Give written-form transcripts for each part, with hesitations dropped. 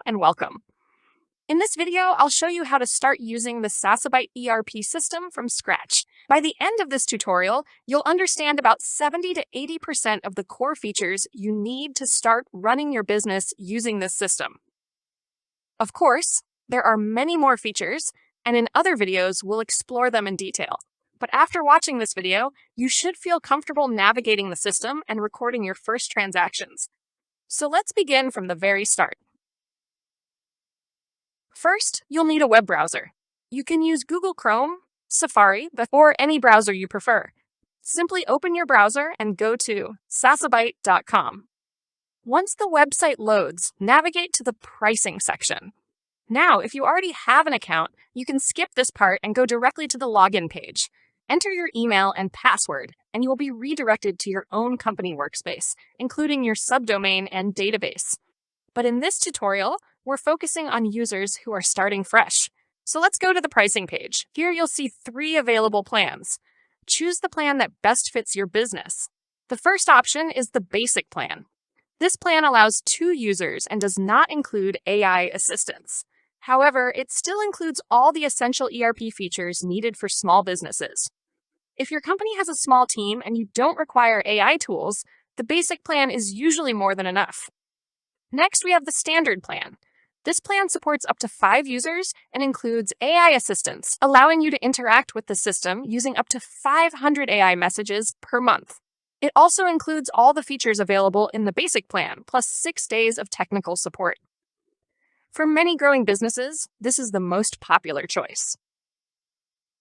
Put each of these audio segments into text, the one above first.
and welcome. In this video, I'll show you how to start using the Sasabyte ERP system from scratch. By the end of this tutorial, you'll understand about 70 to 80% of the core features you need to start running your business using this system. Of course, there are many more features, and in other videos, we'll explore them in detail. But after watching this video, you should feel comfortable navigating the system and recording your first transactions. So let's begin from the very start. First, you'll need a web browser. You can use Google Chrome, Safari, or any browser you prefer. Simply open your browser and go to sasabyte.com. Once the website loads, navigate to the pricing section. Now, if you already have an account, you can skip this part and go directly to the login page. Enter your email and password, and you will be redirected to your own company workspace, including your subdomain and database. But in this tutorial, we're focusing on users who are starting fresh. So let's go to the pricing page. Here you'll see 3 available plans. Choose the plan that best fits your business. The first option is the basic plan. This plan allows 2 users and does not include AI assistance. However, it still includes all the essential ERP features needed for small businesses. If your company has a small team and you don't require AI tools, the basic plan is usually more than enough. Next, we have the standard plan. This plan supports up to 5 users and includes AI assistance, allowing you to interact with the system using up to 500 AI messages per month. It also includes all the features available in the basic plan, plus 6 days of technical support. For many growing businesses, this is the most popular choice.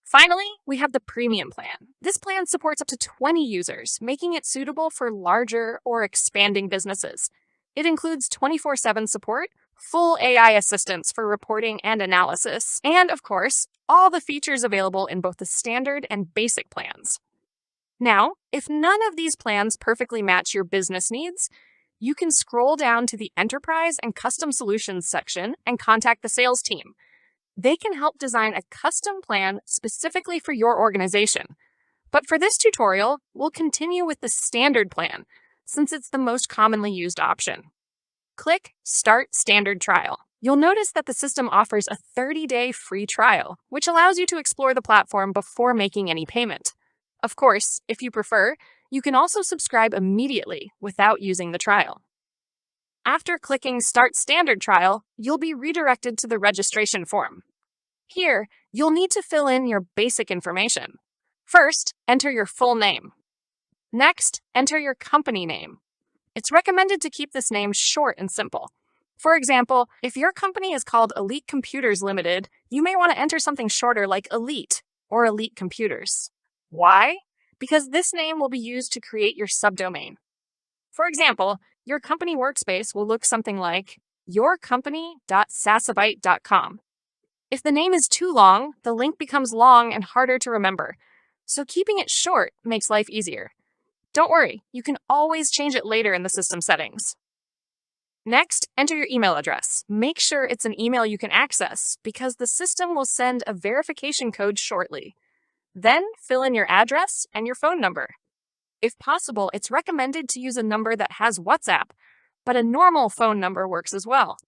Finally, we have the premium plan. This plan supports up to 20 users, making it suitable for larger or expanding businesses. It includes 24/7 support, full AI assistance for reporting and analysis, and of course, all the features available in both the standard and basic plans. Now, if none of these plans perfectly match your business needs, you can scroll down to the Enterprise and Custom Solutions section and contact the sales team. They can help design a custom plan specifically for your organization. But for this tutorial, we'll continue with the standard plan, since it's the most commonly used option. Click Start Standard Trial. You'll notice that the system offers a 30-day free trial, which allows you to explore the platform before making any payment. Of course, if you prefer, you can also subscribe immediately without using the trial. After clicking Start Standard Trial, you'll be redirected to the registration form. Here, you'll need to fill in your basic information. First, enter your full name. Next, enter your company name. It's recommended to keep this name short and simple. For example, if your company is called Elite Computers Limited, you may want to enter something shorter like Elite or Elite Computers. Why? Because this name will be used to create your subdomain. For example, your company workspace will look something like yourcompany.sasabyte.com. If the name is too long, the link becomes long and harder to remember, so keeping it short makes life easier. Don't worry, you can always change it later in the system settings. Next, enter your email address. Make sure it's an email you can access, because the system will send a verification code shortly. Then, fill in your address and your phone number. If possible, it's recommended to use a number that has WhatsApp, but a normal phone number works as well.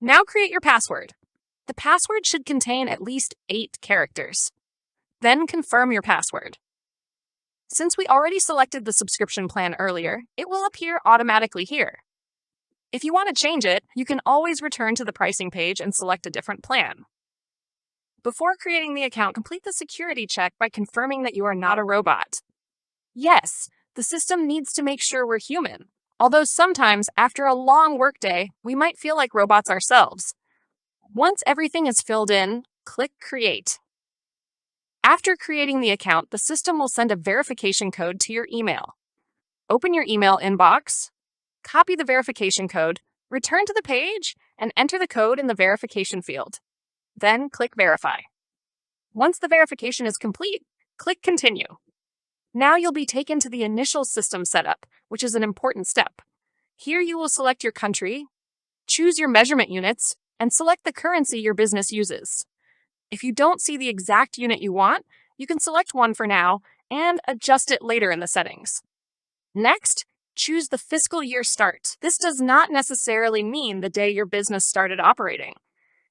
Now create your password. The password should contain at least 8 characters. Then confirm your password. Since we already selected the subscription plan earlier, it will appear automatically here. If you want to change it, you can always return to the pricing page and select a different plan. Before creating the account, complete the security check by confirming that you are not a robot. Yes, the system needs to make sure we're human, although sometimes, after a long workday, we might feel like robots ourselves. Once everything is filled in, click Create. After creating the account, the system will send a verification code to your email. Open your email inbox, copy the verification code, return to the page, and enter the code in the verification field. Then click Verify. Once the verification is complete, click Continue. Now you'll be taken to the initial system setup, which is an important step. Here you will select your country, choose your measurement units, and select the currency your business uses. If you don't see the exact unit you want, you can select one for now and adjust it later in the settings. Next, choose the fiscal year start. This does not necessarily mean the day your business started operating.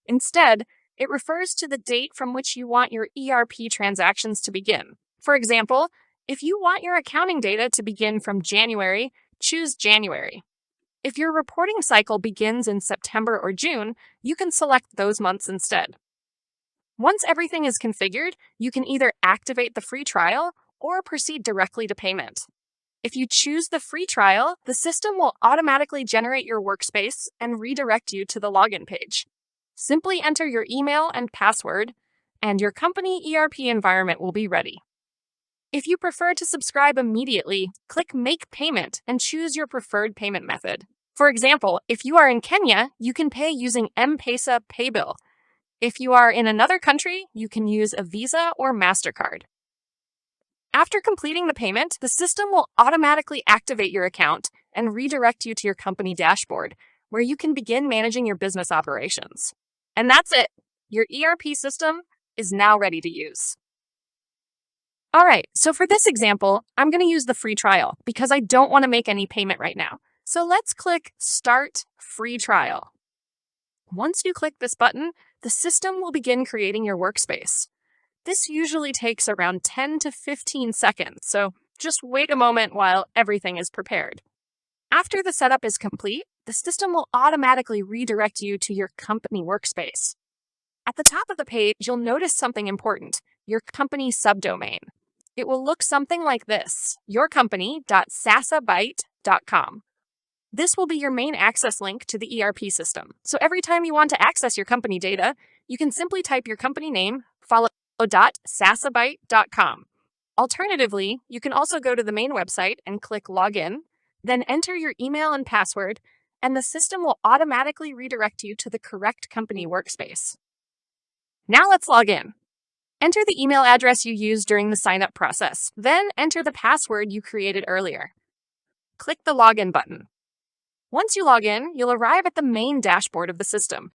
Instead, it refers to the date from which you want your ERP transactions to begin. For example, if you want your accounting data to begin from January, choose January. If your reporting cycle begins in September or June, you can select those months instead. Once everything is configured, you can either activate the free trial or proceed directly to payment. If you choose the free trial, the system will automatically generate your workspace and redirect you to the login page. Simply enter your email and password, and your company ERP environment will be ready. If you prefer to subscribe immediately, click Make Payment and choose your preferred payment method. For example, if you are in Kenya, you can pay using M-Pesa Paybill. If you are in another country, you can use a Visa or MasterCard. After completing the payment, the system will automatically activate your account and redirect you to your company dashboard, where you can begin managing your business operations. And that's it. Your ERP system is now ready to use. All right, so for this example, I'm going to use the free trial because I don't want to make any payment right now. So let's click Start Free Trial. Once you click this button, the system will begin creating your workspace. This usually takes around 10 to 15 seconds, so just wait a moment while everything is prepared. After the setup is complete, the system will automatically redirect you to your company workspace. At the top of the page, you'll notice something important, your company subdomain. It will look something like this, yourcompany.sasabyte.com. This will be your main access link to the ERP system. So every time you want to access your company data, you can simply type your company name, followed by .sasabyte.com. Alternatively, you can also go to the main website and click Login, then enter your email and password, and the system will automatically redirect you to the correct company workspace. Now let's log in. Enter the email address you used during the sign-up process, then enter the password you created earlier. Click the Login button. Once you log in, you'll arrive at the main dashboard of the system.